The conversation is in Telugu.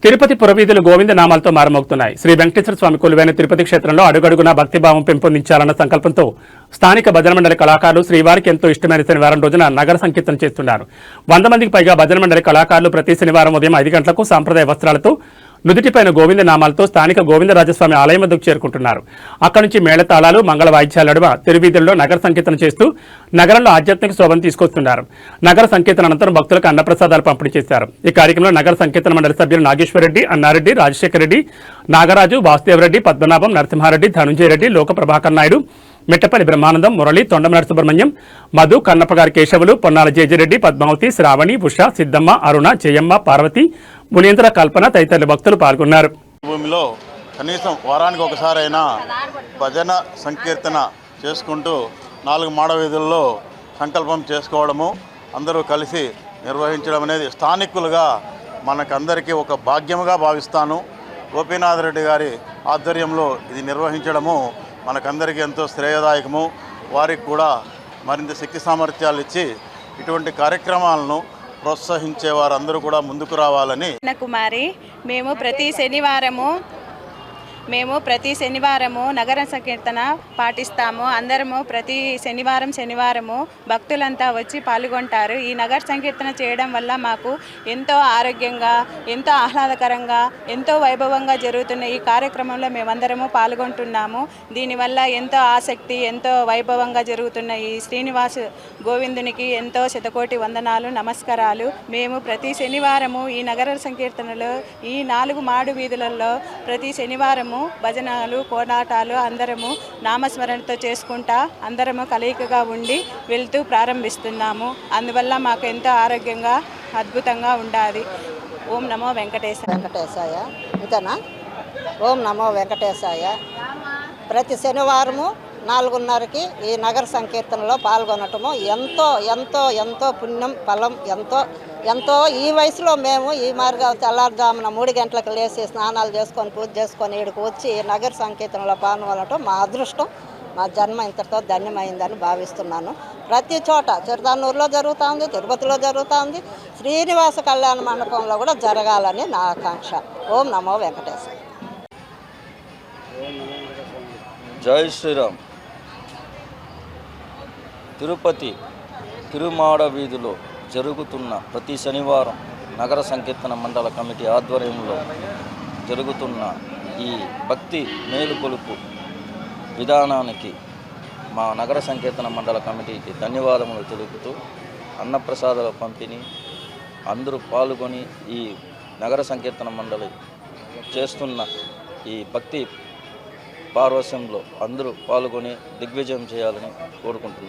తిరుపతి పురవీధులు గోవింద నామాలతో మారుమోగుతున్నాయి. శ్రీ వెంకటేశ్వర స్వామి కొలువైన తిరుపతి క్షేత్రంలో అడుగడుగునా భక్తిభావం పెంపొందించాలన్న సంకల్పంతో స్థానిక భజన మండలి కళాకారులు శ్రీవారికి ఎంతో ఇష్టమైన శనివారం రోజున నగర సంకీర్తన చేస్తున్నారు. 100 మందికి పైగా భజన మండలి కళాకారులు ప్రతి శనివారం ఉదయం 5 గంటలకు సాంప్రదాయ వస్త్రాలతో నుదుటిపైన గోవింద నామాలతో స్థానిక గోవిందరాజస్వామి ఆలయం వద్దకు చేరుకుంటున్నారు. అక్కడి నుంచి మేళతాళాలు, మంగళ వాయిద్యాల నడుమ తిరువీధుల్లో నగర సంకీర్తన చేస్తూ నగరంలో ఆధ్యాత్మిక శోభను తీసుకొస్తున్నారు. నగర సంకీర్తన అనంతరం భక్తులకు అన్నప్రసాదాలు పంపిణీ చేశారు. ఈ కార్యక్రమంలో నగర సంకీర్తన మండలి సభ్యులు నాగేశ్వరరెడ్డి, అన్నారెడ్డి, రాజశేఖర రెడ్డి, నాగరాజు, వాసుదేవరెడ్డి, పద్మనాభం, నరసింహారెడ్డి, ధనుంజయ రెడ్డి, లోక ప్రభాకర్ నాయుడు, మిట్టపల్లి బ్రహ్మానందం, మురళి, తొండం నరసుబ్రహ్మణ్యం, మధు, కన్నప్పగారి కేశవులు, పొన్నాల జేజిరెడ్డి, పద్మావతి, శ్రావణి, ఉష, సిద్దమ్మ, అరుణ, జయమ్మ, పార్వతి, మునీంద్ర, కల్పన తదితరులు భక్తులు పాల్గొన్నారు. భూమిలో కనీసం వారానికి ఒకసారైనా భజన సంకీర్తన చేసుకుంటూ 4 మాడవీధుల్లో సంకల్పం చేసుకోవడము, అందరూ కలిసి నిర్వహించడం అనేది స్థానికులుగా మనకందరికీ ఒక భాగ్యముగా భావిస్తాను. గోపీనాథ్ రెడ్డి గారి ఆధ్వర్యంలో ఇది నిర్వహించడము మనకందరికీ ఎంతో శ్రేయదాయకము. వారికి కూడా మరింత శక్తి సామర్థ్యాలు ఇచ్చి ఇటువంటి కార్యక్రమాలను ప్రోత్సహించే వారందరూ కూడా ముందుకు రావాలని. కుమారి మేము ప్రతి శనివారము నగర సంకీర్తన పాటిస్తాము. అందరము ప్రతి శనివారము భక్తులంతా వచ్చి పాల్గొంటారు. ఈ నగర సంకీర్తన చేయడం వల్ల మాకు ఎంతో ఆరోగ్యంగా, ఎంతో ఆహ్లాదకరంగా, ఎంతో వైభవంగా జరుగుతున్న ఈ కార్యక్రమంలో మేమందరము పాల్గొంటున్నాము. దీనివల్ల ఎంతో ఆసక్తి, ఎంతో వైభవంగా జరుగుతున్న ఈ శ్రీనివాస గోవిందునికి ఎంతో శతకోటి వందనాలు, నమస్కారాలు. మేము ప్రతి శనివారము ఈ నగర సంకీర్తనలో ఈ 4 మాడు వీధులలో ప్రతి శనివారము భజనలు, కోలాటాలు అందరము నామస్మరణతో చేసుకుంటా అందరము కలయికగా ఉండి వెళ్తూ ప్రారంభిస్తున్నాము. అందువల్ల మాకు ఎంతో ఆరోగ్యంగా, అద్భుతంగా ఉండాలి. ఓం నమో వెంకటేశాయ. ఇంతనా? ఓం నమో వెంకటేశాయ. ప్రతి శనివారము 4:30కి ఈ నగర సంకీర్తనలో పాల్గొనటము ఎంతో ఎంతో ఎంతో పుణ్యం, ఫలం ఎంతో ఈ వయసులో మేము ఈ మార్గం తెల్లారుజామున 3 గంటలకు లేచి స్నానాలు చేసుకొని పూజ చేసుకొని ఇక్కడికి వచ్చి నగర సంకీర్తనలో పాల్గొనటం మా అదృష్టం. మా జన్మ ఇంతటితో ధన్యమైందని భావిస్తున్నాను. ప్రతి చోట చిరుతానూరులో జరుగుతుంది, తిరుపతిలో జరుగుతుంది, శ్రీనివాస కళ్యాణ మండపంలో కూడా జరగాలని నా ఆకాంక్ష. ఓం నమో వెంకటేశ్వర. జై శ్రీరామ్. తిరుపతి తిరుమాడ వీధిలో జరుగుతున్న ప్రతి శనివారం నగర సంకీర్తన మండల కమిటీ ఆధ్వర్యంలో జరుగుతున్న ఈ భక్తి మేలుకొలుపు విధానానికి మా నగర సంకీర్తన మండల కమిటీకి ధన్యవాదములు తెలుపుతూ అన్నప్రసాదాల పంపిణీ అందరూ పాల్గొని ఈ నగర సంకీర్తన మండలి చేస్తున్న ఈ భక్తి పార్వశ్యంలో అందరూ పాల్గొని దిగ్విజయం చేయాలని కోరుకుంటున్నాను.